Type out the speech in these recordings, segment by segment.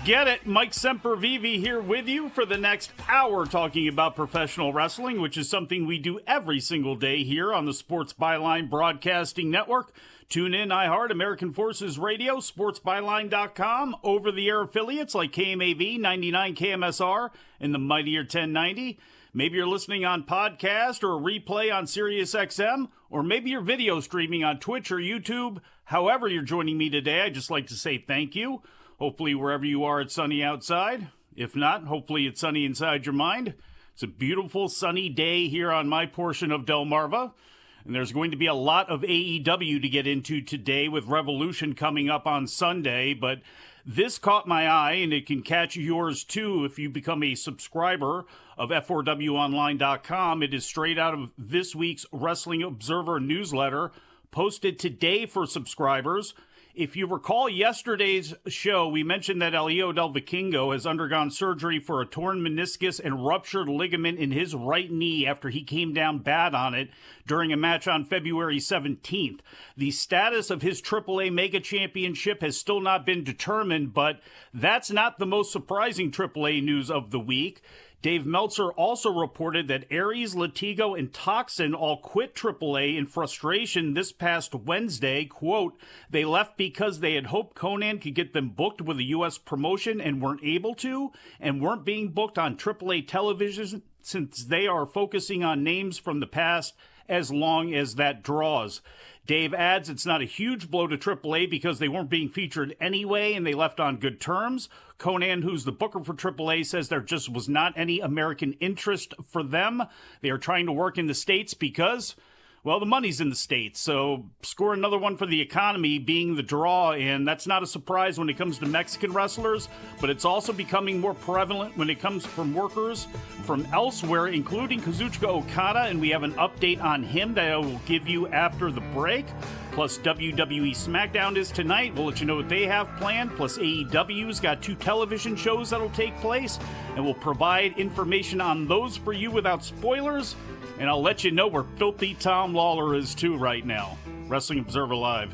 get it. Mike Sempervive here with you for the next hour talking about professional wrestling, which is something we do every single day here on the Sports Byline Broadcasting Network. Tune in, iHeart, American Forces Radio, sportsbyline.com, over-the-air affiliates like KMAV, 99 KMSR, and the mightier 1090. Maybe you're listening on podcast or a replay on SiriusXM, or maybe you're video streaming on Twitch or YouTube. However you're joining me today, I'd just like to say thank you. Hopefully wherever you are, it's sunny outside. If not, hopefully it's sunny inside your mind. It's a beautiful sunny day here on my portion of Delmarva. And there's going to be a lot of AEW to get into today with Revolution coming up on Sunday. But this caught my eye, and it can catch yours too if you become a subscriber of F4WOnline.com. It is straight out of this week's Wrestling Observer newsletter, posted today for subscribers. If you recall yesterday's show, we mentioned that Elio Del Vikingo has undergone surgery for a torn meniscus and ruptured ligament in his right knee after he came down bad on it during a match on February 17th. The status of his AAA Mega Championship has still not been determined, but that's not the most surprising AAA news of the week. Dave Meltzer also reported that Aries, Latigo, and Toxin all quit AAA in frustration this past Wednesday. Quote, they left because they had hoped Conan could get them booked with a U.S. promotion and weren't able to, and weren't being booked on AAA television since they are focusing on names from the past as long as that draws. Dave adds it's not a huge blow to AAA because they weren't being featured anyway and they left on good terms. Conan, who's the booker for AAA, says there just was not any American interest for them. They are trying to work in the States because, well, the money's in the States. So score another one for the economy being the draw, and that's not a surprise when it comes to Mexican wrestlers, but it's also becoming more prevalent when it comes from workers from elsewhere, including Kazuchika Okada, and we have an update on him that I will give you after the break. Plus, WWE SmackDown is tonight. We'll let you know what they have planned. Plus, AEW's got 2 television shows that'll take place, and we'll provide information on those for you without spoilers. And I'll let you know where Filthy Tom Lawler is, too, right now. Wrestling Observer Live.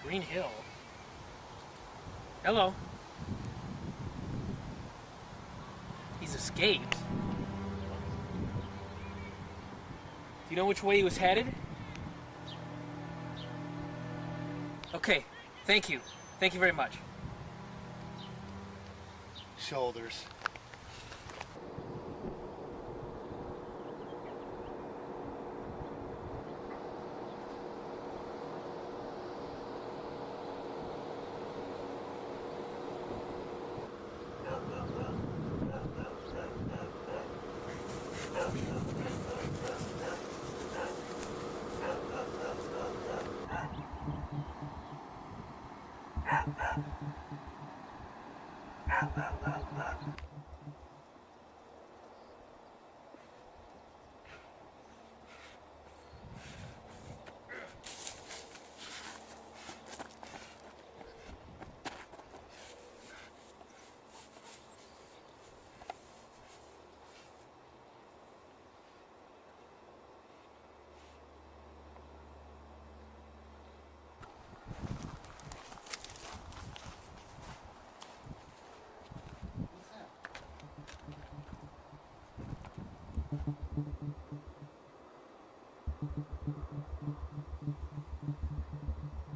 Green Hill? Hello? He's escaped. Do you know which way he was headed? Okay, thank you. Thank you very much. Shoulders.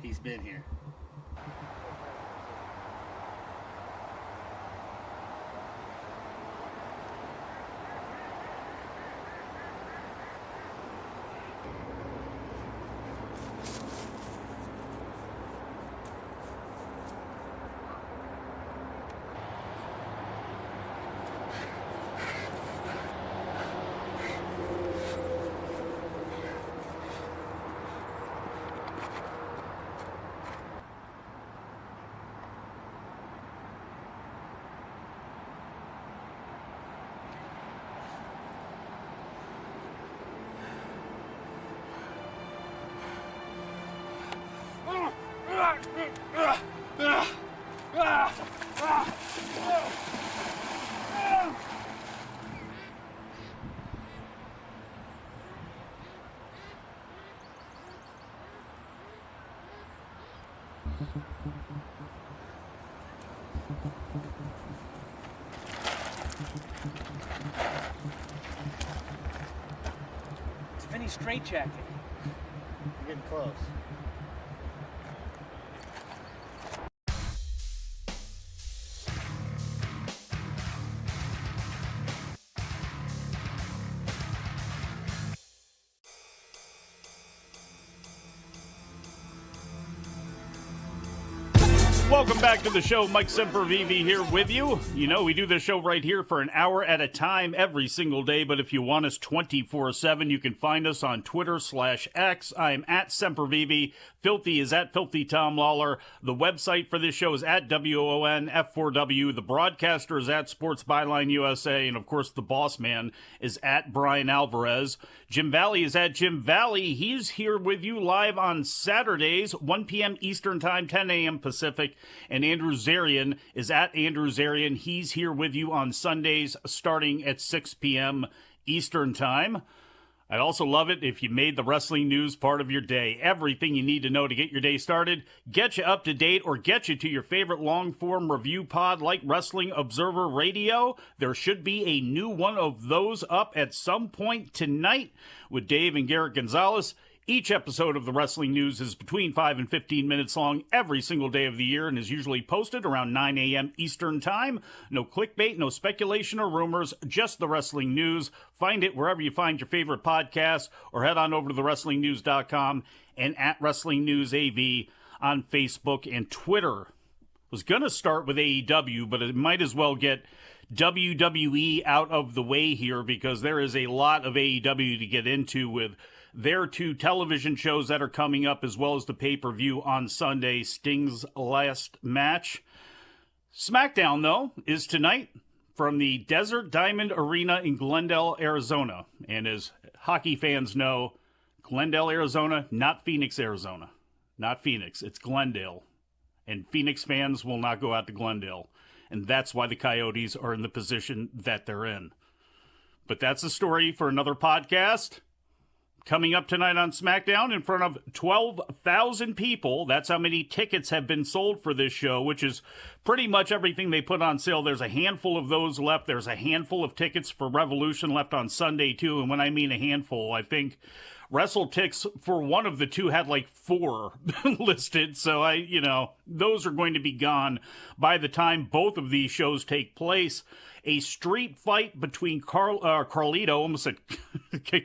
He's been here. It's Vinny's straitjacket. You're getting close. Welcome back to the show. Mike Sempervive here with you. You know, we do this show right here for an hour at a time every single day, but if you want us 24/7, you can find us on Twitter/X. I'm at Sempervive. Filthy is at Filthy Tom Lawler. The website for this show is at WONF4W. The broadcaster is at Sports Byline USA. And, of course, the boss man is at Bryan Alvarez. Jim Valley is at Jim Valley. He's here with you live on Saturdays, 1 p.m. Eastern Time, 10 a.m. Pacific. And Andrew Zarian is at Andrew Zarian. He's here with you on Sundays starting at 6 p.m. Eastern Time. I'd also love it if you made the wrestling news part of your day. Everything you need to know to get your day started, get you up to date, or get you to your favorite long-form review pod like Wrestling Observer Radio. There should be a new one of those up at some point tonight with Dave and Garrett Gonzalez. Each episode of the Wrestling News is between 5 and 15 minutes long every single day of the year and is usually posted around 9 a.m. Eastern Time. No clickbait, no speculation or rumors, just the wrestling news. Find it wherever you find your favorite podcast or head on over to thewrestlingnews.com and at Wrestling News AV on Facebook and Twitter. Was going to start with AEW, but it might as well get WWE out of the way here because there is a lot of AEW to get into with their two television shows that are coming up, as well as the pay-per-view on Sunday, Sting's last match. SmackDown, though, is tonight from the Desert Diamond Arena in Glendale, Arizona. And as hockey fans know, Glendale, Arizona, not Phoenix, Arizona. Not Phoenix, it's Glendale. And Phoenix fans will not go out to Glendale. And that's why the Coyotes are in the position that they're in. But that's a story for another podcast. Coming up tonight on SmackDown in front of 12,000 people. That's how many tickets have been sold for this show, which is pretty much everything they put on sale. There's a handful of those left. There's a handful of tickets for Revolution left on Sunday, too. And when I mean a handful, I think WrestleTix for one of the two had like 4 listed. So those are going to be gone by the time both of these shows take place. A street fight between Carlito, almost said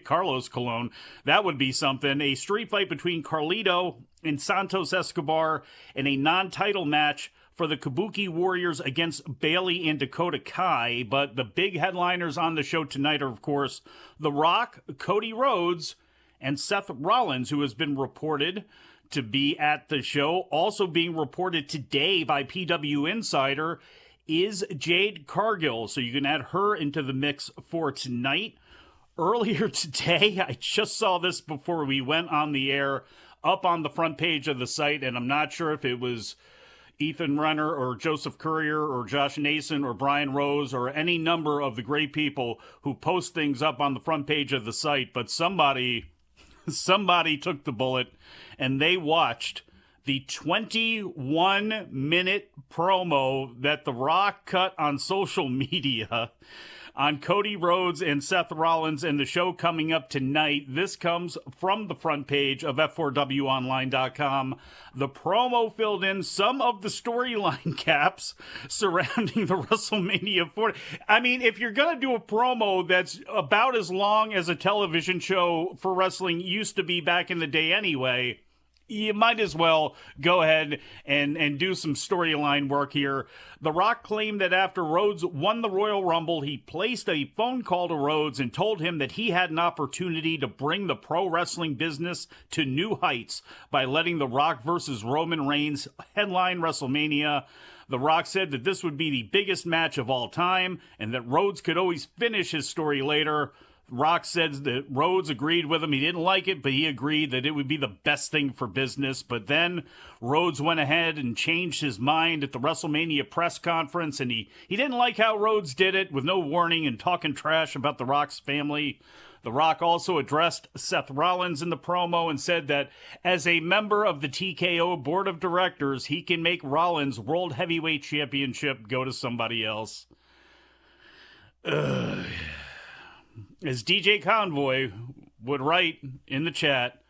Carlos Colon. That would be something. A street fight between Carlito and Santos Escobar in a non-title match for the Kabuki Warriors against Bailey and Dakota Kai. But the big headliners on the show tonight are, of course, The Rock, Cody Rhodes, and Seth Rollins, who has been reported to be at the show. Also being reported today by PW Insider is Jade Cargill, so you can add her into the mix for tonight. Earlier today, I just saw this before we went on the air, up on the front page of the site, and I'm not sure if it was Ethan Renner or Joseph Courier or Josh Nason or Brian Rose or any number of the great people who post things up on the front page of the site, but somebody took the bullet and they watched the 21-minute promo that The Rock cut on social media on Cody Rhodes and Seth Rollins and the show coming up tonight. This comes from the front page of F4WOnline.com. The promo filled in some of the storyline gaps surrounding the WrestleMania 40. I mean, if you're going to do a promo that's about as long as a television show for wrestling used to be back in the day anyway, you might as well go ahead and do some storyline work here. The Rock claimed that after Rhodes won the Royal Rumble, he placed a phone call to Rhodes and told him that he had an opportunity to bring the pro wrestling business to new heights by letting The Rock versus Roman Reigns headline WrestleMania. The Rock said that this would be the biggest match of all time and that Rhodes could always finish his story later. Rock said that Rhodes agreed with him. He didn't like it, but he agreed that it would be the best thing for business. But then Rhodes went ahead and changed his mind at the WrestleMania press conference, and he didn't like how Rhodes did it with no warning and talking trash about The Rock's family. The Rock also addressed Seth Rollins in the promo and said that as a member of the TKO board of directors, he can make Rollins' World Heavyweight Championship go to somebody else. As DJ Convoy would write in the chat,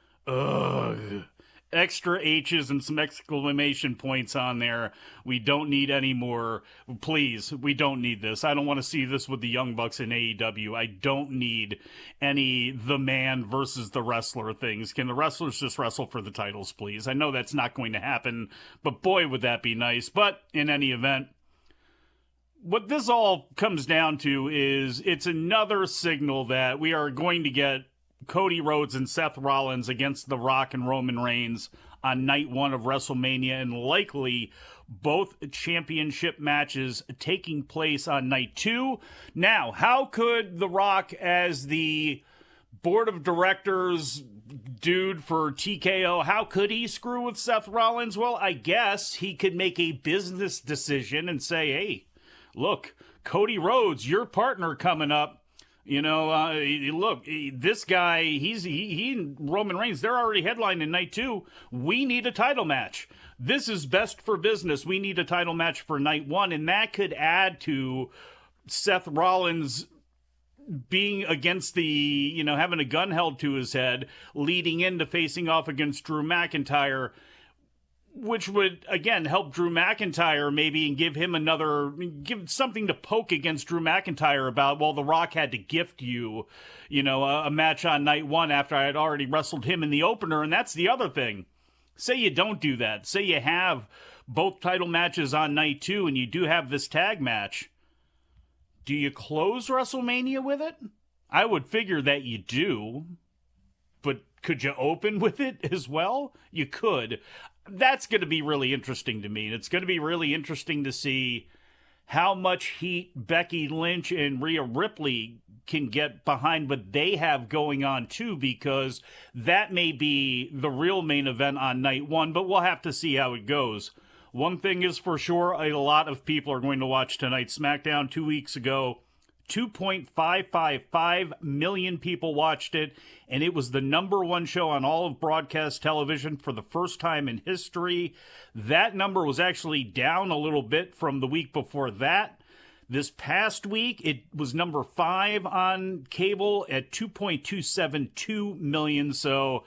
extra H's and some exclamation points on there. We don't need any more. Please, we don't need this. I don't want to see this with the Young Bucks in AEW. I don't need any the man versus the wrestler things. Can the wrestlers just wrestle for the titles, please? I know that's not going to happen, but boy, would that be nice. But in any event, what this all comes down to is it's another signal that we are going to get Cody Rhodes and Seth Rollins against The Rock and Roman Reigns on night one of WrestleMania, and likely both championship matches taking place on night two. Now, how could The Rock, as the board of directors dude for TKO, how could he screw with Seth Rollins? Well, I guess he could make a business decision and say, hey, look, Cody Rhodes, your partner coming up. You know, look, this guy, he and Roman Reigns, they're already headlining night two. We need a title match. This is best for business. We need a title match for night one. And that could add to Seth Rollins being against the, having a gun held to his head, leading into facing off against Drew McIntyre, which would, again, help Drew McIntyre maybe and give something to poke against Drew McIntyre about, well, The Rock had to gift you, a match on night one after I had already wrestled him in the opener. And that's the other thing. Say you don't do that. Say you have both title matches on night two and you do have this tag match. Do you close WrestleMania with it? I would figure that you do. But could you open with it as well? You could. That's going to be really interesting to me. And it's going to be really interesting to see how much heat Becky Lynch and Rhea Ripley can get behind what they have going on too, because that may be the real main event on night one, but we'll have to see how it goes. One thing is for sure, a lot of people are going to watch tonight's SmackDown. 2 weeks ago, 2.555 million people watched it, and it was the number one show on all of broadcast television for the first time in history. That number was actually down a little bit from the week before that. This past week, it was number 5 on cable at 2.272 million, so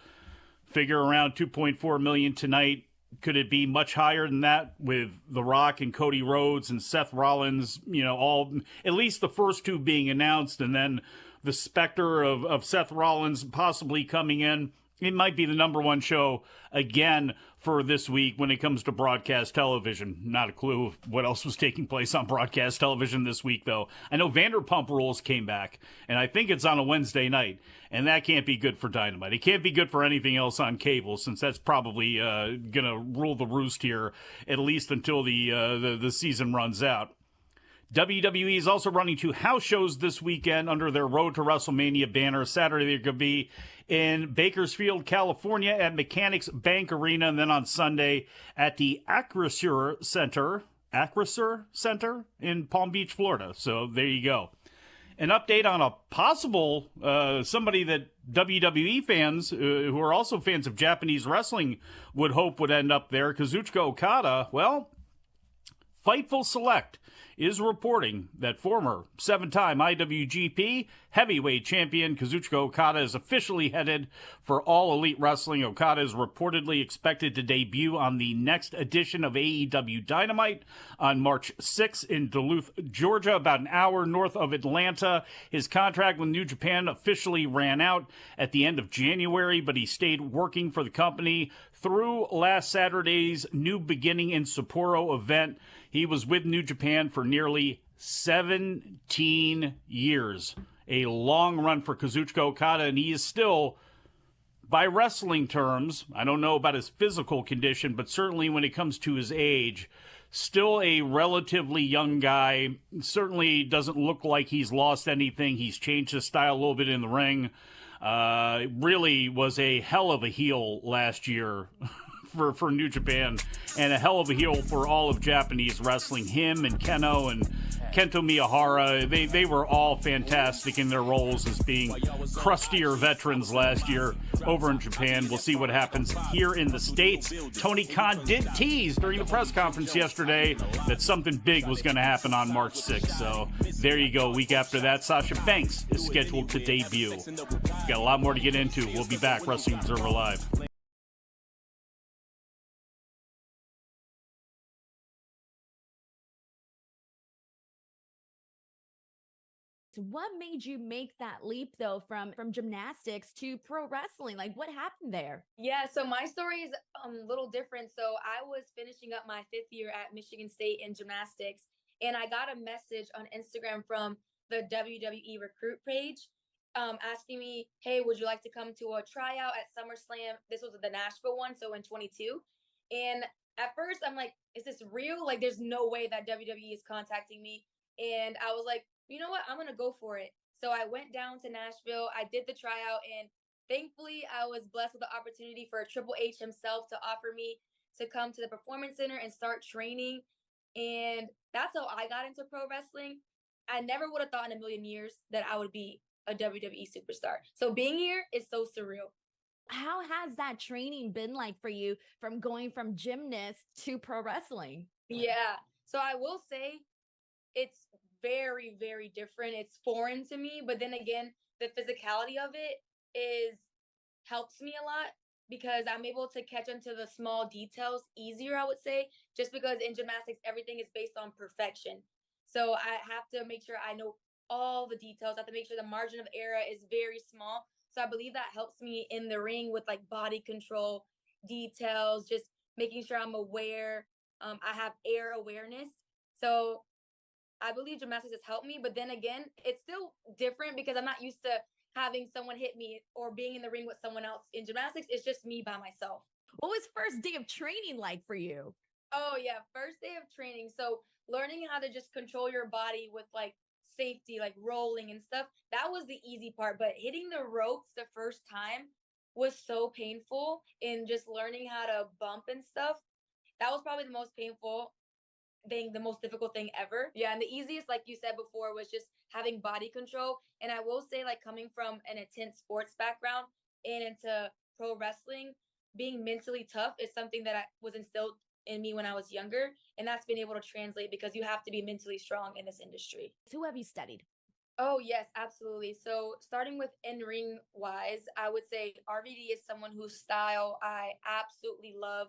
figure around 2.4 million tonight. Could it be much higher than that with The Rock and Cody Rhodes and Seth Rollins, all, at least the first two being announced, and then the specter of Seth Rollins possibly coming in? It might be the number one show again for this week when it comes to broadcast television. Not a clue of what else was taking place on broadcast television this week, though. I know Vanderpump Rules came back, and I think it's on a Wednesday night, and that can't be good for Dynamite. It can't be good for anything else on cable, since that's probably going to rule the roost here, at least until the season runs out. WWE is also running 2 house shows this weekend under their Road to WrestleMania banner. Saturday, they're going to be in Bakersfield, California at Mechanics Bank Arena, and then on Sunday at the Acrisure Center in Palm Beach, Florida. So there you go. An update on a possible somebody that WWE fans, who are also fans of Japanese wrestling, would hope would end up there. Kazuchika Okada, well, Fightful Select is reporting that former 7-time IWGP heavyweight champion Kazuchika Okada is officially headed for All Elite Wrestling. Okada is reportedly expected to debut on the next edition of AEW Dynamite on March 6th in Duluth, Georgia, about an hour north of Atlanta. His contract with New Japan officially ran out at the end of January, but he stayed working for the company through last Saturday's New Beginning in Sapporo event. He was with New Japan for nearly 17 years. A long run for Kazuchika Okada, and he is still, by wrestling terms, I don't know about his physical condition, but certainly when it comes to his age, still a relatively young guy. Certainly doesn't look like he's lost anything. He's changed his style a little bit in the ring. Really was a hell of a heel last year for New Japan, and a hell of a heel for all of Japanese wrestling. Him and Keno and Kento Miyahara, they were all fantastic in their roles as being crustier veterans last year over in Japan. We'll see what happens here in the States. Tony Khan did tease during the press conference yesterday that something big was going to happen on March 6th. So there you go. Week after that, Sasha Banks is scheduled to debut. Got a lot more to get into. We'll be back. Wrestling Observer Live. What made you make that leap though from gymnastics to pro wrestling? Like what happened there? Yeah, so my story is a little different. So I was finishing up my 5th year at Michigan State in gymnastics, and I got a message on Instagram from the WWE recruit page asking me, hey, would you like to come to a tryout at SummerSlam? This was the Nashville one, so in 22. And at first I'm like, is this real? Like there's no way that WWE is contacting me. And I was like, you know what? I'm going to go for it. So I went down to Nashville. I did the tryout, and thankfully I was blessed with the opportunity for Triple H himself to offer me to come to the Performance Center and start training. And that's how I got into pro wrestling. I never would have thought in a million years that I would be a WWE superstar. So being here is so surreal. How has that training been like for you from going from gymnast to pro wrestling? Yeah. So I will say it's very, very different. It's foreign to me, but then again, the physicality of it helps me a lot because I'm able to catch onto the small details easier, I would say, just because in gymnastics, everything is based on perfection. So I have to make sure I know all the details. I have to make sure the margin of error is very small. So I believe that helps me in the ring with like body control, details, just making sure I'm aware. I have air awareness. So I believe gymnastics has helped me, but then again, it's still different because I'm not used to having someone hit me or being in the ring with someone else. In gymnastics, it's just me by myself. What was first day of training like for you? Oh yeah, first day of training. So learning how to just control your body with like safety, like rolling and stuff, that was the easy part. But hitting the ropes the first time was so painful, and just learning how to bump and stuff, that was probably the most painful thing, the most difficult thing ever. Yeah, and the easiest, like you said before, was just having body control. And I will say, like, coming from an intense sports background and into pro wrestling, being mentally tough is something that was instilled in me when I was younger, and that's been able to translate because you have to be mentally strong in this industry. Who have you studied? Oh, yes, absolutely. So starting with in-ring wise, I would say RVD is someone whose style I absolutely love.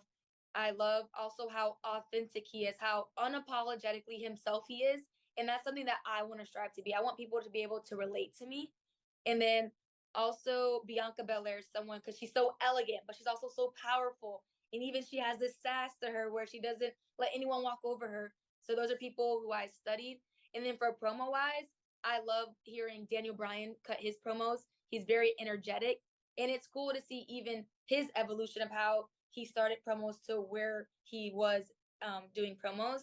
I love also how authentic he is, how unapologetically himself he is. And that's something that I want to strive to be. I want people to be able to relate to me. And then also Bianca Belair is someone, because she's so elegant, but she's also so powerful. And even she has this sass to her where she doesn't let anyone walk over her. So those are people who I studied. And then for promo wise, I love hearing Daniel Bryan cut his promos. He's very energetic. And it's cool to see even his evolution of how he started promos to where he was doing promos.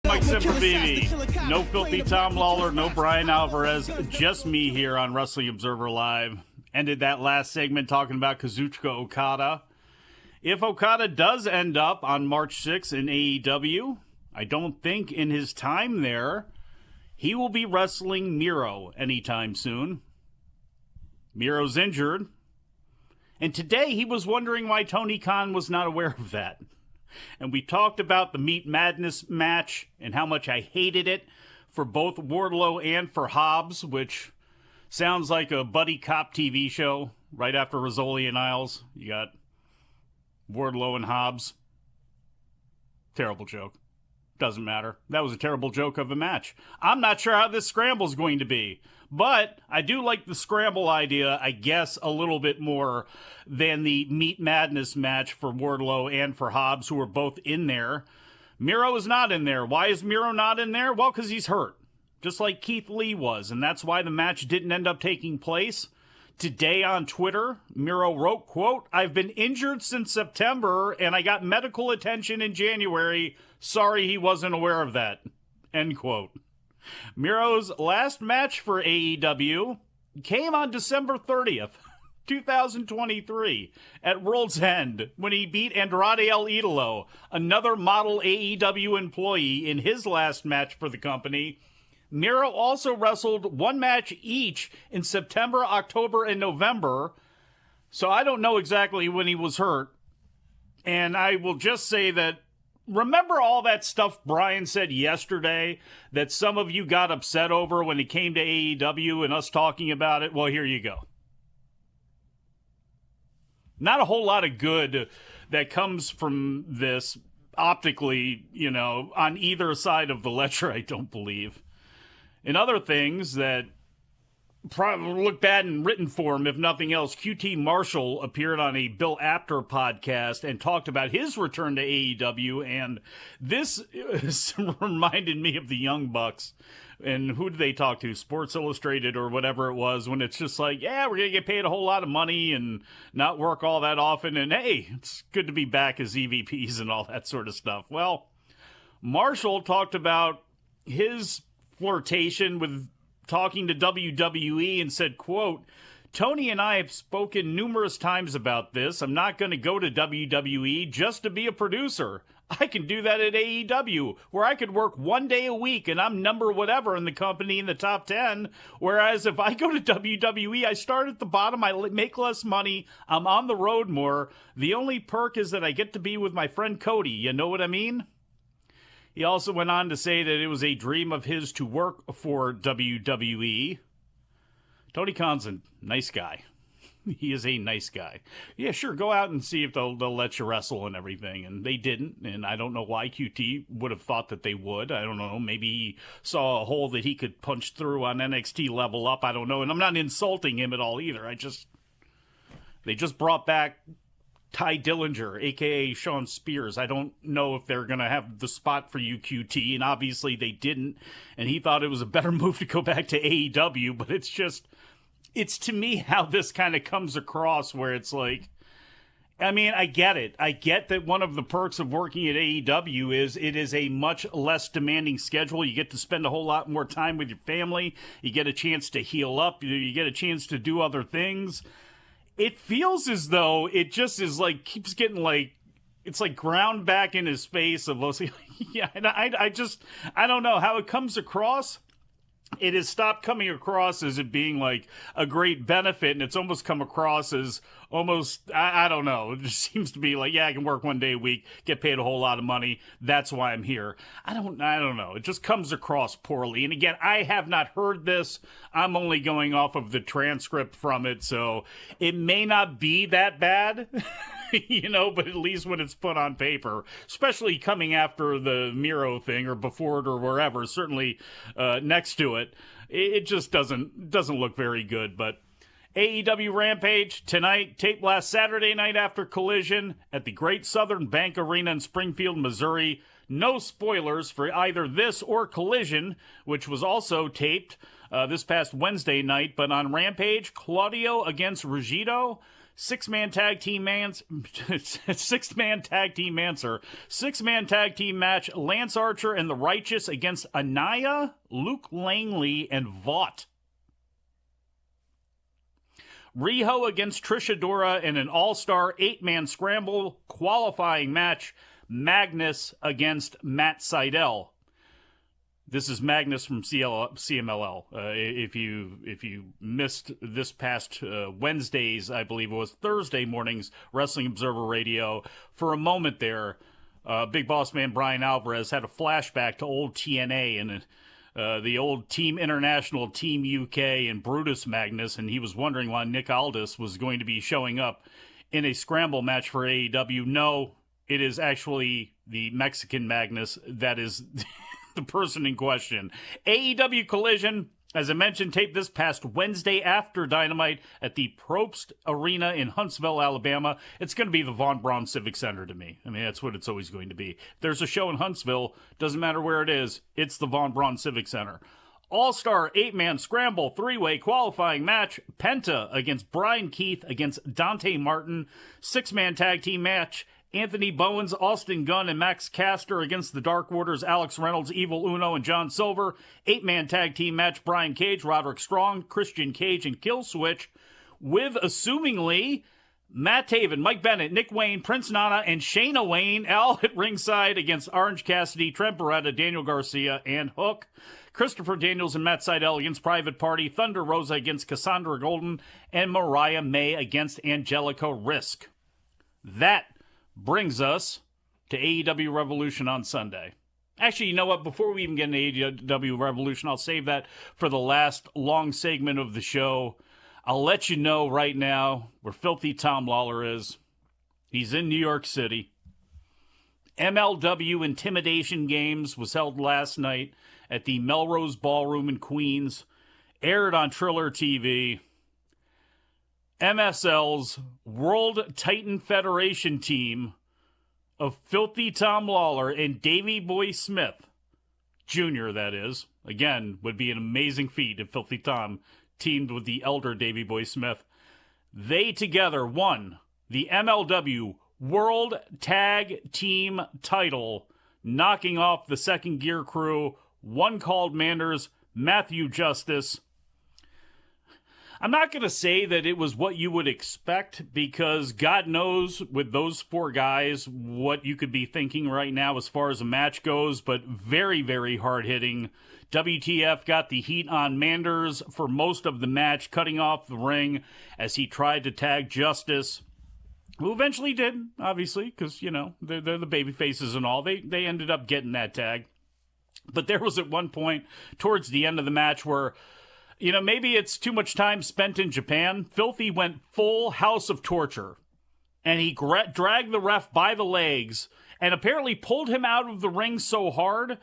Mike Sempervive, no filthy Tom Lawler, no Bryan Alvarez, just me here on Wrestling Observer Live. Ended that last segment talking about Kazuchika Okada. If Okada does end up on March 6th in AEW, I don't think in his time there he will be wrestling Miro anytime soon. Miro's injured. And today he was wondering why Tony Khan was not aware of that. And we talked about the Meat Madness match and how much I hated it for both Wardlow and for Hobbs, which sounds like a buddy cop TV show right after Rizzoli and Isles. You got Wardlow and Hobbs. Terrible joke. Doesn't matter. That was a terrible joke of a match. I'm not sure how this scramble's going to be, but I do like the scramble idea, I guess, a little bit more than the Meat Madness match for Wardlow and for Hobbs, who are both in there. Miro is not in there. Why is Miro not in there? Well, because he's hurt, just like Keith Lee was, and that's why the match didn't end up taking place. Today on Twitter, Miro wrote, quote, "I've been injured since September and I got medical attention in January. Sorry he wasn't aware of that." End quote. Miro's last match for AEW came on December 30th, 2023 at World's End when he beat Andrade El Idolo, another model AEW employee, in his last match for the company. Miro also wrestled one match each in September, October, and November, so I don't know exactly when he was hurt. And I will just say that, remember all that stuff Bryan said yesterday that some of you got upset over when it came to AEW and us talking about it? Well, here you go. Not a whole lot of good that comes from this optically, on either side of the ledger, I don't believe. In other things that probably look bad in written form, if nothing else, QT Marshall appeared on a Bill Apter podcast and talked about his return to AEW, and this reminded me of the Young Bucks. And who did they talk to? Sports Illustrated or whatever it was, when it's just like, yeah, we're going to get paid a whole lot of money and not work all that often, and hey, it's good to be back as EVPs and all that sort of stuff. Well, Marshall talked about his flirtation with talking to WWE and said, quote, "Tony and I have spoken numerous times about this. I'm not going to go to WWE just to be a producer. I can do that at AEW, where I could work one day a week and I'm number whatever in the company in the top 10. Whereas if I go to WWE, I start at the bottom, I make less money, I'm on the road more. The only perk is that I get to be with my friend Cody. You know what I mean?" He also went on to say that it was a dream of his to work for WWE. Tony Khan's a nice guy. He is a nice guy. Yeah, sure, go out and see if they'll let you wrestle and everything. And they didn't, and I don't know why QT would have thought that they would. I don't know. Maybe he saw a hole that he could punch through on NXT Level Up. I don't know. And I'm not insulting him at all either. They just brought back Ty Dillinger, a.k.a. Sean Spears. I don't know if they're going to have the spot for you, QT, and obviously they didn't, and he thought it was a better move to go back to AEW, but it's to me how this kind of comes across, where it's like, I mean, I get it. I get that one of the perks of working at AEW is it is a much less demanding schedule. You get to spend a whole lot more time with your family. You get a chance to heal up. You get a chance to do other things. It feels as though it just is like, keeps getting like, it's like ground back in his face of, yeah, and I don't know how it comes across. It has stopped coming across as it being like a great benefit, and it's almost come across as almost, I don't know, it just seems to be like, yeah, I can work one day a week, get paid a whole lot of money, that's why I'm here. I don't know, it just comes across poorly. And again, I have not heard this, I'm only going off of the transcript from it, so it may not be that bad. But at least when it's put on paper, especially coming after the Miro thing or before it or wherever, certainly next to it, it just doesn't look very good. But AEW Rampage tonight, taped last Saturday night after Collision at the Great Southern Bank Arena in Springfield, Missouri. No spoilers for either this or Collision, which was also taped this past Wednesday night. But on Rampage, Claudio against Rugido. Six-man tag team match, Lance Archer and the Righteous against Anaya, Luke Langley, and Vaught. Riho against Trish Adora in an all-star 8-man scramble qualifying match, Magnus against Matt Sydal. This is Magnus from CMLL. If you missed this past Wednesday's, I believe it was Thursday morning's Wrestling Observer Radio, for a moment there, Big Boss Man Bryan Alvarez had a flashback to old TNA and the old Team International, Team UK, and Brutus Magnus, and he was wondering why Nick Aldis was going to be showing up in a scramble match for AEW. No, it is actually the Mexican Magnus that is the person in question. AEW Collision, as I mentioned, taped this past Wednesday after Dynamite at the Probst Arena in Huntsville, Alabama. It's going to be the Von Braun Civic Center to me. I mean, that's what it's always going to be. If there's a show in Huntsville, doesn't matter where it is, it's the Von Braun Civic Center. All-Star 8-man scramble 3-way qualifying match. Penta against Brian Keith against Dante Martin. 6-man tag team match. Anthony Bowens, Austin Gunn, and Max Caster against the Dark Order's Alex Reynolds, Evil Uno, and John Silver. 8-man tag team match. Brian Cage, Roderick Strong, Christian Cage, and Killswitch. With, assumingly, Matt Taven, Mike Bennett, Nick Wayne, Prince Nana, and Shayna Wayne all at ringside against Orange Cassidy, Trent Beretta, Daniel Garcia, and Hook. Christopher Daniels and Matt Seidel against Private Party, Thunder Rosa against Cassandra Golden, and Mariah May against Angelica Risk. That brings us to AEW Revolution on Sunday. Actually, you know what? Before we even get into AEW Revolution, I'll save that for the last long segment of the show. I'll let you know right now where Filthy Tom Lawler is. He's in New York City. MLW Intimidation Games was held last night at the Melrose Ballroom in Queens. Aired on Triller TV. MSL's World Titan Federation team of Filthy Tom Lawler and Davey Boy Smith, Jr., that is. Again, would be an amazing feat if Filthy Tom teamed with the elder Davey Boy Smith. They together won the MLW World Tag Team title, knocking off the Second Gear Crew, one called Manders, Matthew Justice. I'm not going to say that it was what you would expect, because God knows with those four guys what you could be thinking right now as far as a match goes, but very, very hard-hitting. WTF got the heat on Manders for most of the match, cutting off the ring as he tried to tag Justice, who eventually did, obviously, because, you know, they're the baby faces and all. They ended up getting that tag. But there was at one point towards the end of the match where, you know, maybe it's too much time spent in Japan. Filthy went full House of Torture, and he dragged the ref by the legs and apparently pulled him out of the ring so hard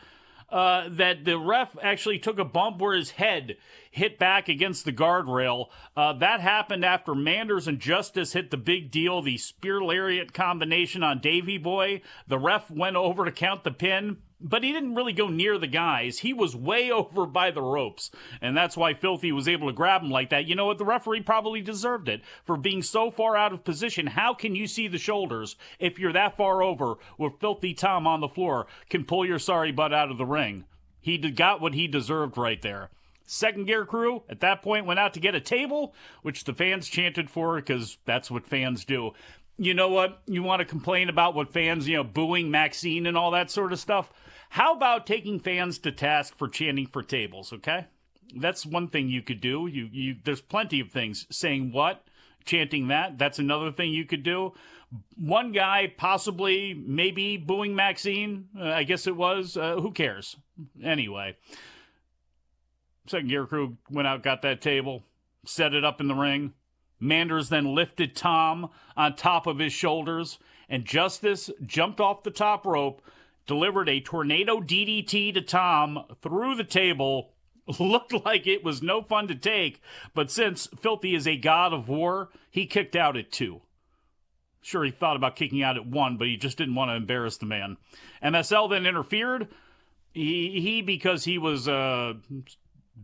that the ref actually took a bump where his head hit back against the guardrail. That happened after Manders and Justice hit the big deal, the spear lariat combination on Davey Boy. The ref went over to count the pin, but he didn't really go near the guys. He was way over by the ropes, and that's why Filthy was able to grab him like that. You know what? The referee probably deserved it for being so far out of position. How can you see the shoulders if you're that far over where Filthy Tom on the floor can pull your sorry butt out of the ring? He got what he deserved right there. Second Gear Crew, at that point, went out to get a table, which the fans chanted for because that's what fans do. You know what? You want to complain about what fans, you know, booing Maxine and all that sort of stuff? How about taking fans to task for chanting for tables, okay? That's one thing you could do. There's plenty of things. Saying what? Chanting that? That's another thing you could do. One guy possibly, maybe booing Maxine. I guess it was. Who cares? Anyway. Second Gear Crew went out, got that table, set it up in the ring. Manders then lifted Tom on top of his shoulders, and Justice jumped off the top rope, delivered a tornado DDT to Tom through the table. Looked like it was no fun to take, but since Filthy is a god of war, he kicked out at 2. Sure, he thought about kicking out at 1, but he just didn't want to embarrass the man. MSL then interfered. He because he was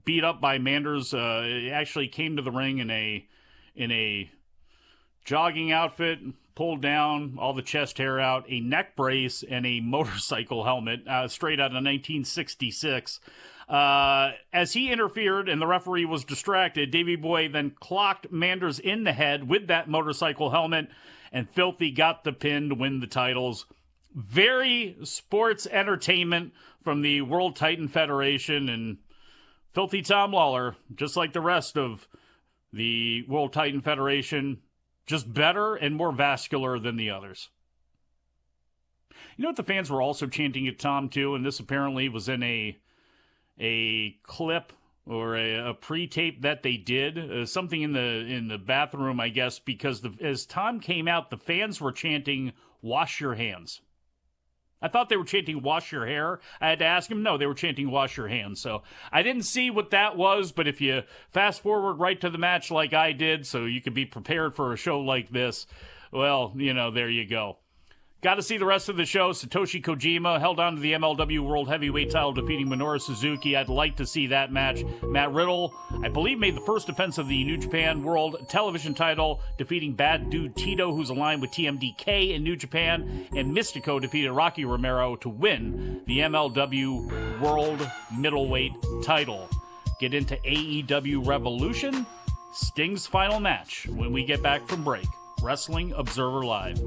beat up by Manders, actually came to the ring in a jogging outfit, pulled down all the chest hair out, a neck brace, and a motorcycle helmet, straight out of 1966. As he interfered and the referee was distracted, Davey Boy then clocked Manders in the head with that motorcycle helmet, and Filthy got the pin to win the titles. Very sports entertainment from the World Titan Federation, and Filthy Tom Lawler, just like the rest of the World Titan Federation, just better and more vascular than the others. You know what the fans were also chanting at Tom, too? And this apparently was in a clip or a pre-tape that they did. Something in the bathroom, I guess, because as Tom came out, the fans were chanting, "Wash your hands." I thought they were chanting "wash your hair." I had to ask him. No, they were chanting "wash your hands." So I didn't see what that was, but if you fast forward right to the match like I did, so you could be prepared for a show like this, well, you know, there you go. Got to see the rest of the show. Satoshi Kojima held on to the MLW World Heavyweight title, defeating Minoru Suzuki. I'd like to see that match. Matt Riddle, I believe, made the first defense of the New Japan World Television title, defeating Bad Dude Tito, who's aligned with TMDK in New Japan. And Mystico defeated Rocky Romero to win the MLW World Middleweight title. Get into AEW Revolution, Sting's final match, when we get back from break. Wrestling Observer Live.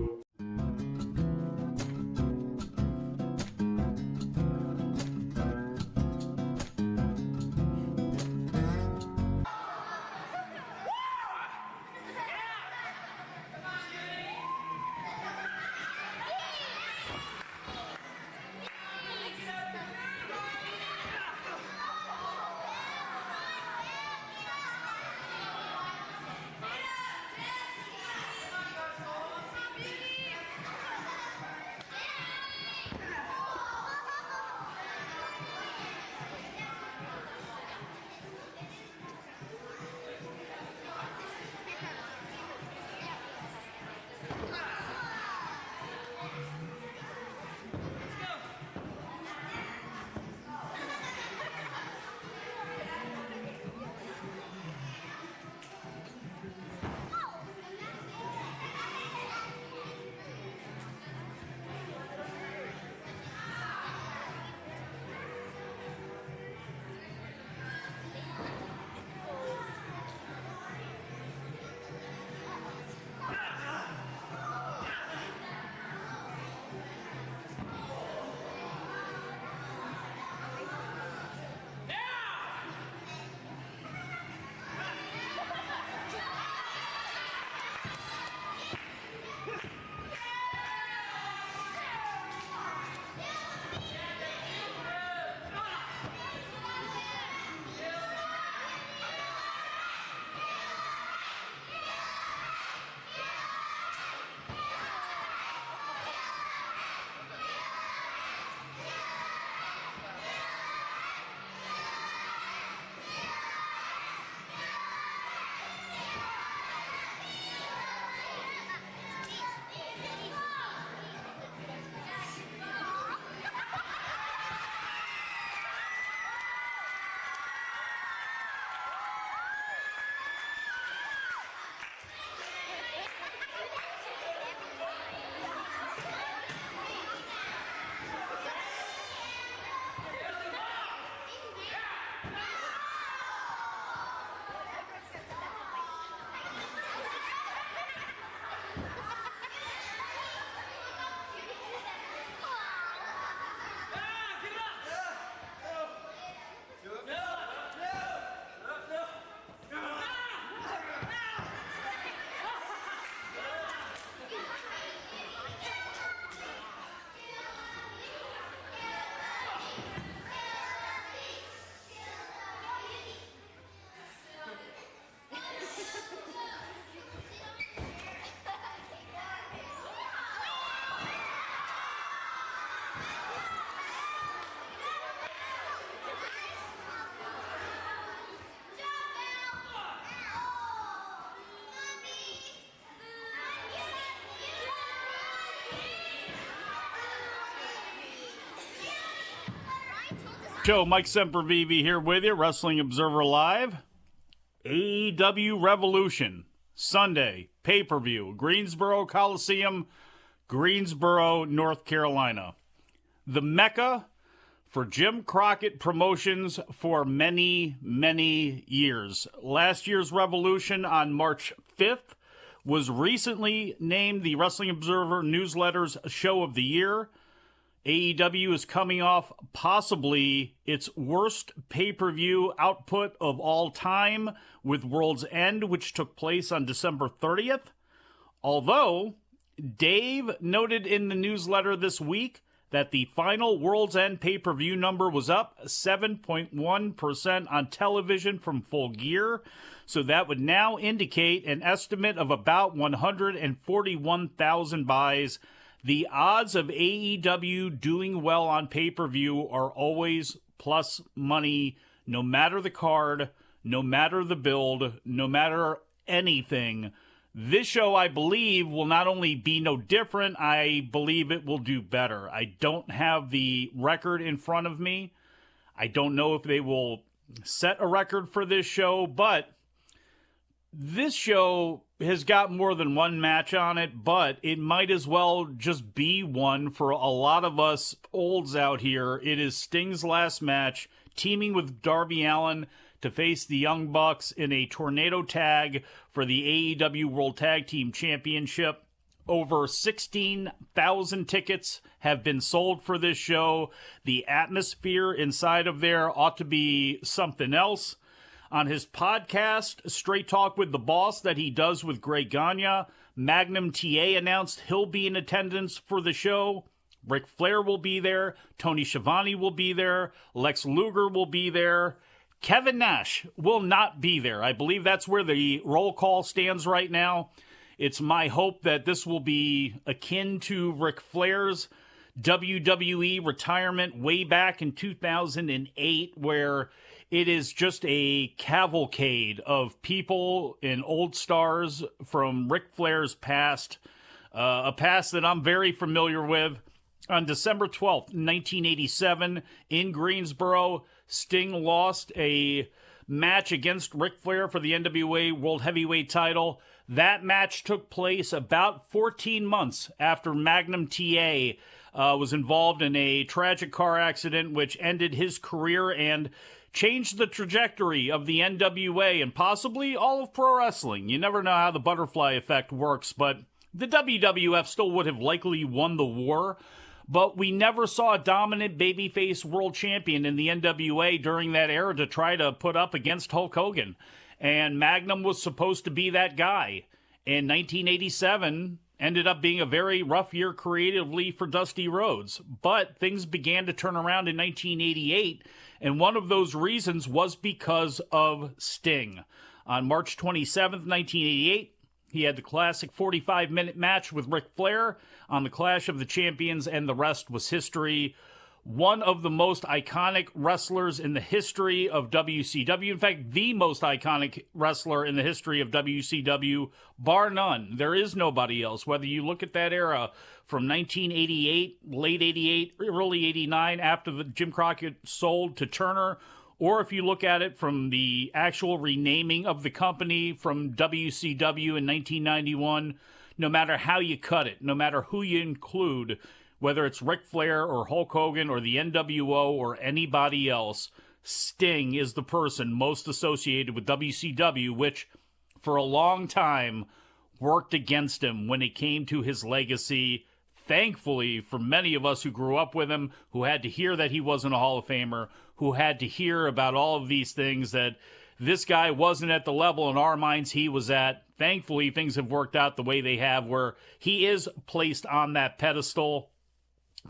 Show, Mike Sempervive here with you, Wrestling Observer Live. AEW Revolution, Sunday, pay-per-view, Greensboro Coliseum, Greensboro, North Carolina. The Mecca for Jim Crockett Promotions for many, many years. Last year's Revolution on March 5th was recently named the Wrestling Observer Newsletter's Show of the Year. AEW is coming off possibly its worst pay-per-view output of all time with World's End, which took place on December 30th. Although, Dave noted in the newsletter this week that the final World's End pay-per-view number was up 7.1% on television from Full Gear. So that would now indicate an estimate of about 141,000 buys. The odds of AEW doing well on pay-per-view are always plus money, no matter the card, no matter the build, no matter anything. This show, I believe, will not only be no different, I believe it will do better. I don't have the record in front of me. I don't know if they will set a record for this show, but this show has got more than one match on it, but it might as well just be one for a lot of us olds out here. It is Sting's last match, teaming with Darby Allin to face the Young Bucks in a tornado tag for the AEW World Tag Team Championship. Over 16,000 tickets have been sold for this show. The atmosphere inside of there ought to be something else. On his podcast, Straight Talk with the Boss, that he does with Greg Gagne, Magnum TA announced he'll be in attendance for the show. Ric Flair will be there. Tony Schiavone will be there. Lex Luger will be there. Kevin Nash will not be there. I believe that's where the roll call stands right now. It's my hope that this will be akin to Ric Flair's WWE retirement way back in 2008, where it is just a cavalcade of people and old stars from Ric Flair's past, a past that I'm very familiar with. On December 12th, 1987, in Greensboro, Sting lost a match against Ric Flair for the NWA World Heavyweight title. That match took place about 14 months after Magnum TA was involved in a tragic car accident which ended his career and changed the trajectory of the NWA and possibly all of pro wrestling. You never know how the butterfly effect works, but the WWF still would have likely won the war. But we never saw a dominant babyface world champion in the NWA during that era to try to put up against Hulk Hogan. And Magnum was supposed to be that guy. In 1987, ended up being a very rough year creatively for Dusty Rhodes. But things began to turn around in 1988, and one of those reasons was because of Sting. On March 27th, 1988, he had the classic 45-minute match with Ric Flair on the Clash of the Champions, and the rest was history. One of the most iconic wrestlers in the history of WCW. In fact, the most iconic wrestler in the history of WCW, bar none. There is nobody else. Whether you look at that era from 1988, late 88, early 89, after the Jim Crockett sold to Turner, or if you look at it from the actual renaming of the company from WCW in 1991, no matter how you cut it, no matter who you include, whether it's Ric Flair or Hulk Hogan or the NWO or anybody else, Sting is the person most associated with WCW, which for a long time worked against him when it came to his legacy. Thankfully, for many of us who grew up with him, who had to hear that he wasn't a Hall of Famer, who had to hear about all of these things, that this guy wasn't at the level in our minds he was at. Thankfully, things have worked out the way they have, where he is placed on that pedestal.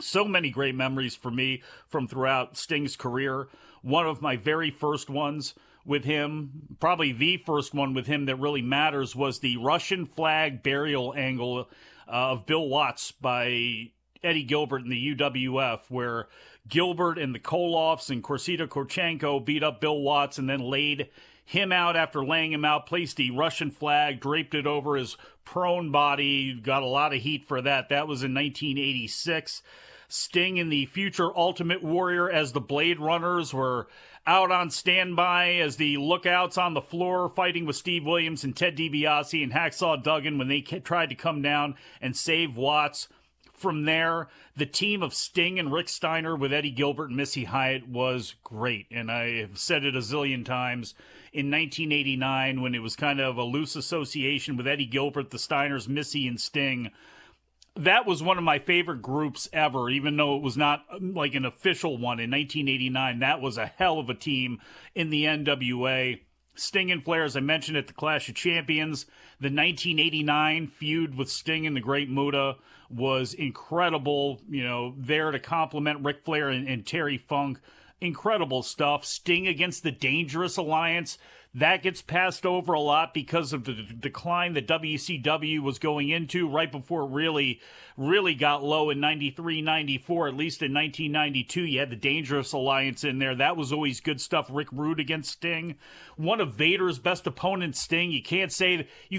So many great memories for me from throughout Sting's career. One of my very first ones with him, probably the first one with him that really matters, was the Russian flag burial angle of Bill Watts by Eddie Gilbert in the UWF, where Gilbert and the Koloffs and Korsita Korchenko beat up Bill Watts and then laid him out. After laying him out, placed the Russian flag, draped it over his prone body, got a lot of heat for that. That was in 1986. Sting and the future Ultimate Warrior, as the Blade Runners were out on standby as the lookouts on the floor, fighting with Steve Williams and Ted DiBiase and Hacksaw Duggan when they tried to come down and save Watts. From there, the team of Sting and Rick Steiner with Eddie Gilbert and Missy Hyatt was great. And I have said it a zillion times. In 1989, when it was kind of a loose association with Eddie Gilbert, the Steiners, Missy, and Sting, that was one of my favorite groups ever, even though it was not like an official one in 1989. That was a hell of a team in the NWA. Sting and Flair, as I mentioned, at the Clash of Champions. The 1989 feud with Sting and the Great Muta was incredible, you know, there to complement Ric Flair and Terry Funk. Incredible stuff. Sting against the Dangerous Alliance. That gets passed over a lot because of the decline that WCW was going into right before it really got low in 93, 94, at least in 1992. You had the Dangerous Alliance in there. That was always good stuff. Rick Rude against Sting. One of Vader's best opponents, Sting. You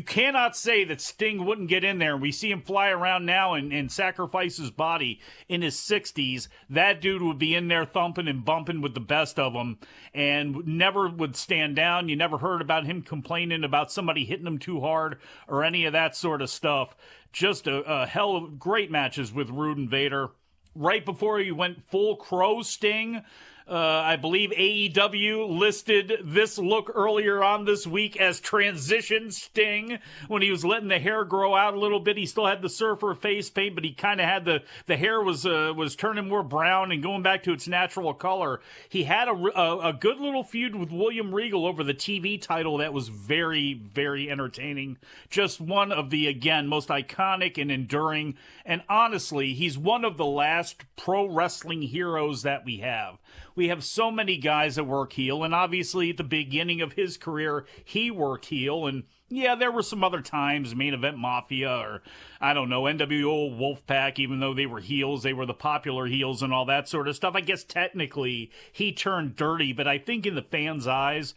cannot say that Sting wouldn't get in there. We see him fly around now and sacrifice his body in his 60s. That dude would be in there thumping and bumping with the best of them and never would stand down. You never heard about him complaining about somebody hitting him too hard or any of that sort of stuff. Just a hell of great matches with Rude and Vader. Right before he went full Crow Sting, I believe AEW listed this look earlier on this week as Transition Sting when he was letting the hair grow out a little bit. He still had the surfer face paint, but he kind of had the hair was turning more brown and going back to its natural color. He had a good little feud with William Regal over the TV title that was very, very entertaining. Just one of the, again, most iconic and enduring. And honestly, he's one of the last pro wrestling heroes that we have. We have so many guys that work heel, and obviously at the beginning of his career, he worked heel, and yeah, there were some other times, Main Event Mafia, or, I don't know, NWO Wolfpack, even though they were heels, they were the popular heels and all that sort of stuff. I guess technically he turned dirty, but I think in the fans' eyes,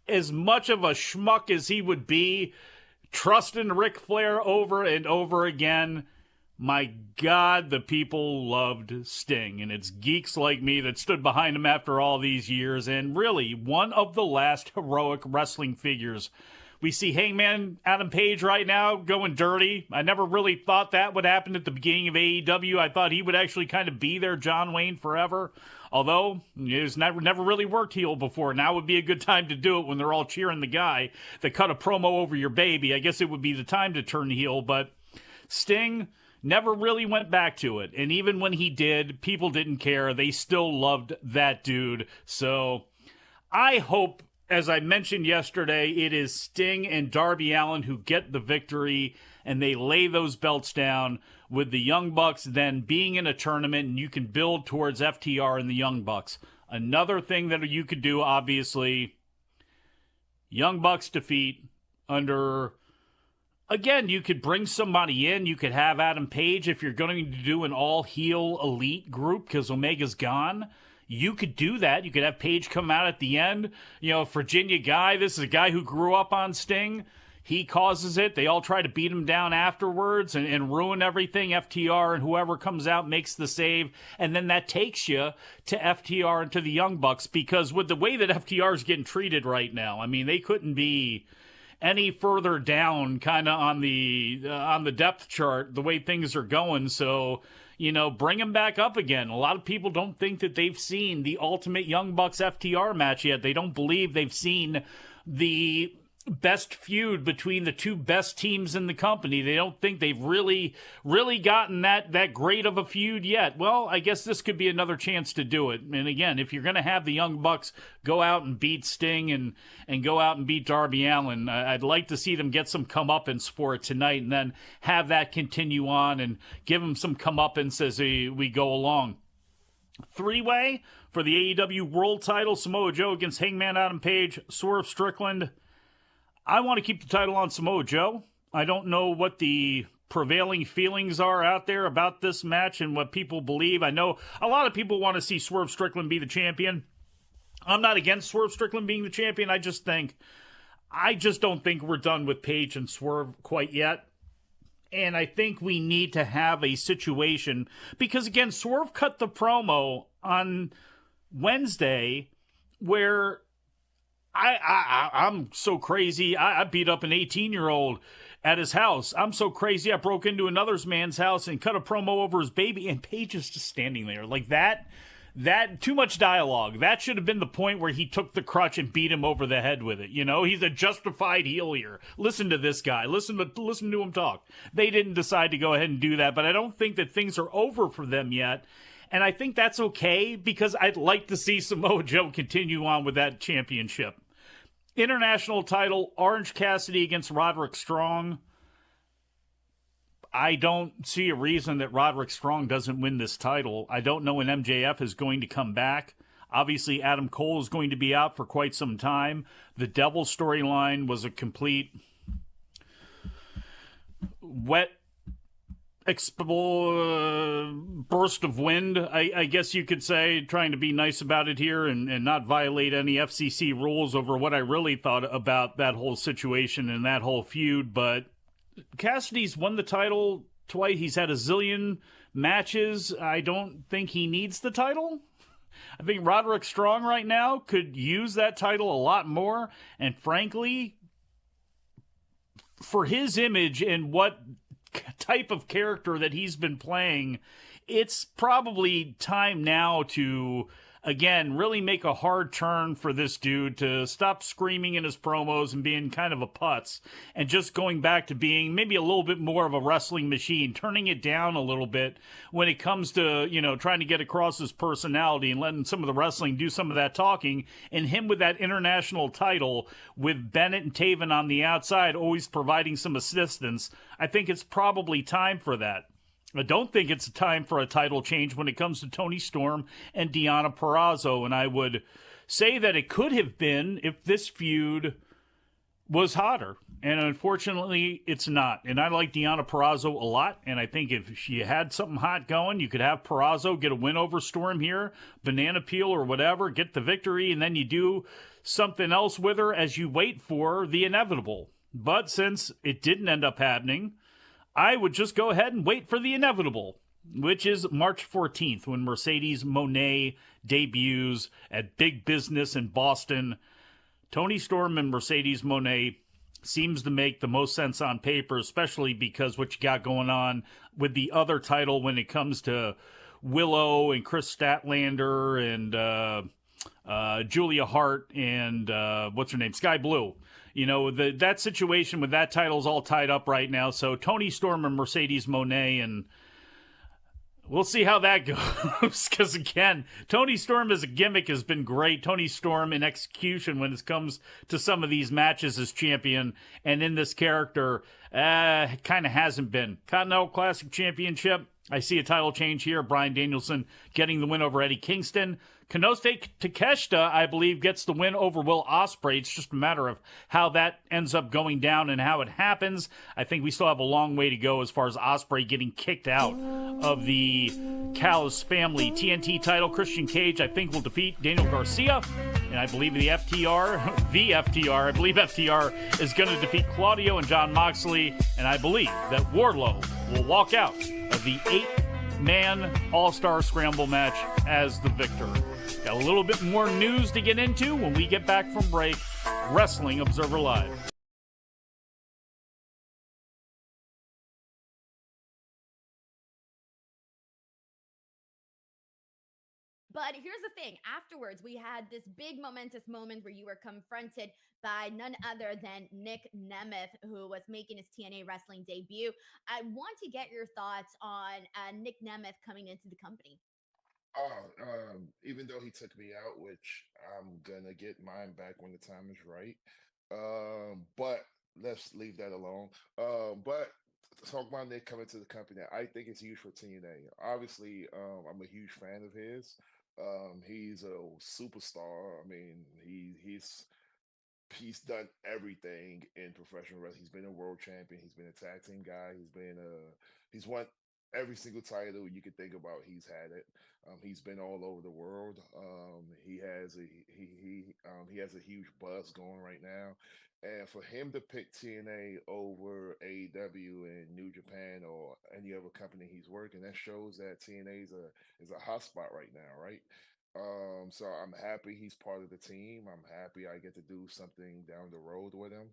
as much of a schmuck as he would be, trusting Ric Flair over and over again, my God, the people loved Sting, and it's geeks like me that stood behind him after all these years, and really one of the last heroic wrestling figures. We see Hangman Adam Page right now going dirty. I never really thought that would happen at the beginning of AEW. I thought he would actually kind of be their John Wayne forever, although he's never really worked heel before. Now would be a good time to do it when they're all cheering the guy that cut a promo over your baby. I guess it would be the time to turn heel, but Sting never really went back to it. And even when he did, people didn't care. They still loved that dude. So I hope, as I mentioned yesterday, it is Sting and Darby Allin who get the victory and they lay those belts down, with the Young Bucks then being in a tournament, and you can build towards FTR and the Young Bucks. Another thing that you could do, obviously, Young Bucks defeat under... Again, you could bring somebody in. You could have Adam Page if you're going to do an all-heel elite group because Omega's gone. You could do that. You could have Page come out at the end. You know, Virginia guy, this is a guy who grew up on Sting. He causes it. They all try to beat him down afterwards and ruin everything. FTR and whoever comes out makes the save. And then that takes you to FTR and to the Young Bucks, because with the way that FTR is getting treated right now, I mean, they couldn't be any further down kind of on the depth chart the way things are going. So, you know, bring them back up again. A lot of people don't think that they've seen the Ultimate Young Bucks FTR match yet. They don't believe they've seen the best feud between the two best teams in the company. They don't think they've really gotten that great of a feud yet. Well, I guess this could be another chance to do it. And again, if you're going to have the Young Bucks go out and beat Sting and go out and beat Darby Allin, I'd like to see them get some comeuppance for it tonight, and then have that continue on and give them some comeuppance as we go along. Three-way for the AEW World Title: Samoa Joe against Hangman Adam Page, Swerve Strickland. I want to keep the title on Samoa Joe. I don't know what the prevailing feelings are out there about this match and what people believe. I know a lot of people want to see Swerve Strickland be the champion. I'm not against Swerve Strickland being the champion. I just don't think we're done with Page and Swerve quite yet. And I think we need to have a situation, because again, Swerve cut the promo on Wednesday where I'm so crazy. I beat up an 18-year-old at his house. I'm so crazy I broke into another man's house and cut a promo over his baby, and Paige is just standing there like that. That too much dialogue. That should have been the point where he took the crutch and beat him over the head with it. You know, he's a justified heel here. Listen to this guy. Listen to him talk. They didn't decide to go ahead and do that, but I don't think that things are over for them yet. And I think that's okay, because I'd like to see Samoa Joe continue on with that championship. International title, Orange Cassidy against Roderick Strong. I don't see a reason that Roderick Strong doesn't win this title. I don't know when MJF is going to come back. Obviously, Adam Cole is going to be out for quite some time. The Devil storyline was a complete wet burst of wind, I guess you could say, trying to be nice about it here and not violate any FCC rules over what I really thought about that whole situation and that whole feud. But Cassidy's won the title twice. He's had a zillion matches. I don't think he needs the title. I think Roderick Strong right now could use that title a lot more. And frankly, for his image and what type of character that he's been playing, it's probably time now to, again, really make a hard turn for this dude to stop screaming in his promos and being kind of a putz and just going back to being maybe a little bit more of a wrestling machine, turning it down a little bit when it comes to, trying to get across his personality and letting some of the wrestling do some of that talking, and him with that international title with Bennett and Taven on the outside always providing some assistance. I think it's probably time for that. I don't think it's time for a title change when it comes to Toni Storm and Deonna Purrazzo, and I would say that it could have been if this feud was hotter, and unfortunately it's not. And I like Deonna Purrazzo a lot, and I think if she had something hot going, you could have Purrazzo get a win over Storm here, banana peel or whatever, get the victory, and then you do something else with her as you wait for the inevitable. But since it didn't end up happening, I would just go ahead and wait for the inevitable, which is March 14th when Mercedes Moné debuts at Big Business in Boston. Toni Storm and Mercedes Moné seems to make the most sense on paper, especially because what you got going on with the other title when it comes to Willow and Chris Statlander and Julia Hart and what's her name, Sky Blue. That situation with that title is all tied up right now. So Toni Storm and Mercedes Moné, and we'll see how that goes. Because again, Toni Storm as a gimmick has been great. Toni Storm in execution when it comes to some of these matches as champion, and in this character, kind of hasn't been. Continental Classic Championship, I see a title change here. Bryan Danielson getting the win over Eddie Kingston. Konosuke Takeshita, I believe, gets the win over Will Ospreay. It's just a matter of how that ends up going down and how it happens. I think we still have a long way to go as far as Ospreay getting kicked out of the Callis family. TNT title, Christian Cage, I think, will defeat Daniel Garcia. And I believe the FTR, I believe FTR is going to defeat Claudio and Jon Moxley. And I believe that Wardlow will walk out of the 8-man All-Star Scramble match as the victor. Got a little bit more news to get into when we get back from break. Wrestling Observer Live. But here's the thing. Afterwards, we had this big momentous moment where you were confronted by none other than Nick Nemeth, who was making his TNA wrestling debut. I want to get your thoughts on Nick Nemeth coming into the company. Even though he took me out, which I'm gonna get mine back when the time is right. But let's leave that alone. But talk about Nick coming to the company. I think it's huge for TNA. Obviously, I'm a huge fan of his. He's a superstar. I mean, he's done everything in professional wrestling. He's been a world champion. He's been a tag team guy. He's won every single title you could think about. He's had it. He's been all over the world. He has a huge buzz going right now. And for him to pick TNA over AEW and New Japan or any other company he's working, that shows that TNA is a hot spot right now, right? So I'm happy he's part of the team. I'm happy I get to do something down the road with him.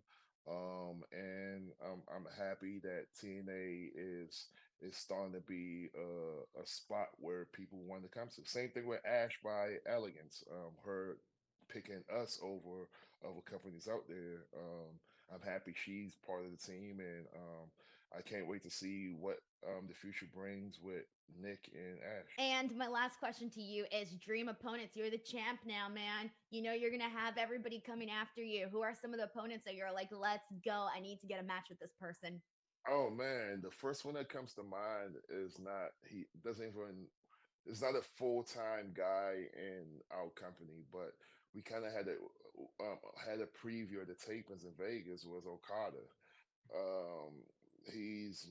And I'm happy that TNA is starting to be a spot where people want to come to. Same thing with Ash by Elegance. Her picking us over other companies out there. I'm happy she's part of the team, and I can't wait to see what the future brings with Nick and Ash. And my last question to you is dream opponents. You're the champ now, man. You know you're going to have everybody coming after you. Who are some of the opponents that you're like, let's go, I need to get a match with this person? Oh man, the first one that comes to mind is not he doesn't even is not a full-time guy in our company, but we kind of had a preview of the tapings in Vegas with Okada. Um, he's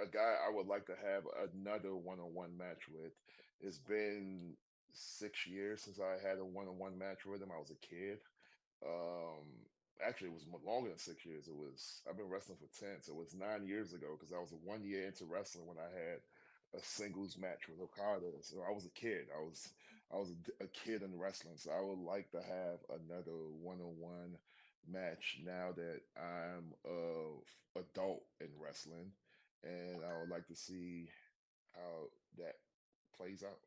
a guy I would like to have another one-on-one match with. It's been 6 years since I had a one-on-one match with him. I was a kid. Um, Actually, it was longer than 6 years. I've been wrestling for 10, so it was 9 years ago because I was 1 year into wrestling when I had a singles match with Okada. So I was a kid. I was a kid in wrestling. So I would like to have another one-on-one match now that I'm a adult in wrestling, and I would like to see how that plays out.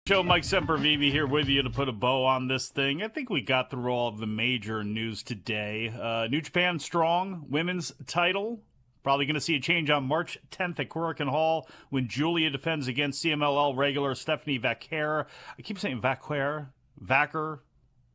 Show Mike Sempervive here with you to put a bow on this thing. I think we got through all of the major news today. New Japan Strong women's title. Probably going to see a change on March 10th at Korakuen Hall when Julia defends against CMLL regular Stephanie Vaquer. I keep saying Vaquer.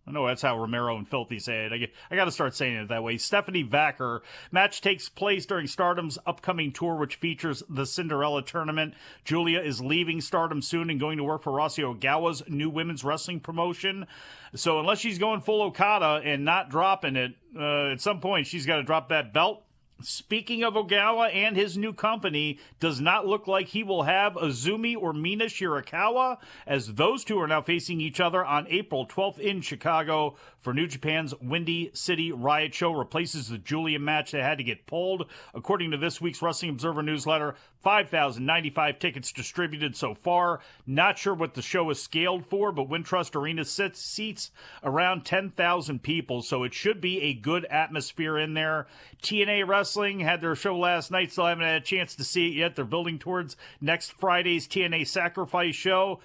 I know that's how Romero and Filthy say it. I got to start saying it that way. Stephanie Vaquer. Match takes place during Stardom's upcoming tour, which features the Cinderella tournament. Julia is leaving Stardom soon and going to work for Rossi Ogawa's new women's wrestling promotion. So unless she's going full Okada and not dropping it, at some point she's got to drop that belt. Speaking of Ogawa and his new company, does not look like he will have Azumi or Mina Shirakawa, as those two are now facing each other on April 12th in Chicago for New Japan's Windy City Riot Show. Replaces the Julia match that had to get pulled. According to this week's Wrestling Observer newsletter, 5,095 tickets distributed so far. Not sure what the show is scaled for, but Wintrust Arena seats around 10,000 people, so it should be a good atmosphere in there. TNA Wrestling had their show last night, still haven't had a chance to see it yet. They're building towards next Friday's TNA Sacrifice show.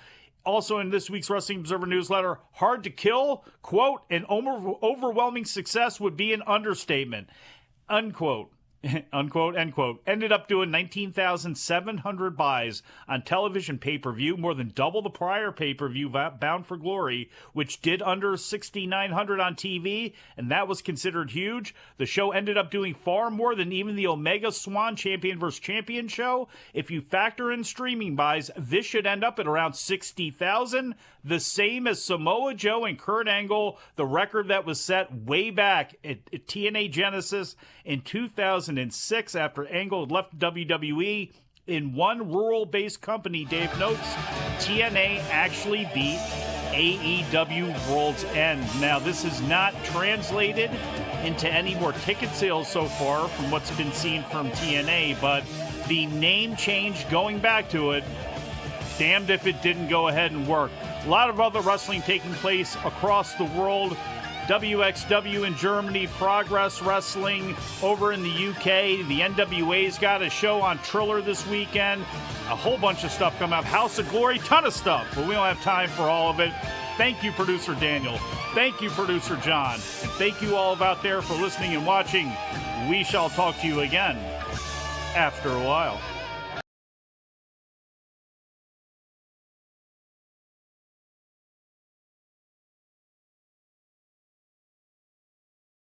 Also in this week's Wrestling Observer newsletter, Hard to Kill, quote, an overwhelming success would be an understatement, unquote. Unquote, end quote. Ended up doing 19,700 buys on television pay-per-view, more than double the prior pay-per-view Bound for Glory, which did under 6,900 on TV, and that was considered huge. The show ended up doing far more than even the Omega Swan Champion vs. Champion show. If you factor in streaming buys, this should end up at around 60,000, the same as Samoa Joe and Kurt Angle, the record that was set way back at TNA Genesis in 2006 after Angle had left WWE. In one rural-based company, Dave notes, TNA actually beat AEW World's End. Now, this is not translated into any more ticket sales so far from what's been seen from TNA, but the name change going back to it, damned if it didn't go ahead and work. A lot of other wrestling taking place across the world. WXW in Germany, Progress Wrestling over in the UK. The NWA's got a show on Triller this weekend. A whole bunch of stuff coming up. House of Glory, ton of stuff, but we don't have time for all of it. Thank you, Producer Daniel. Thank you, Producer John. And thank you all out there for listening and watching. We shall talk to you again after a while.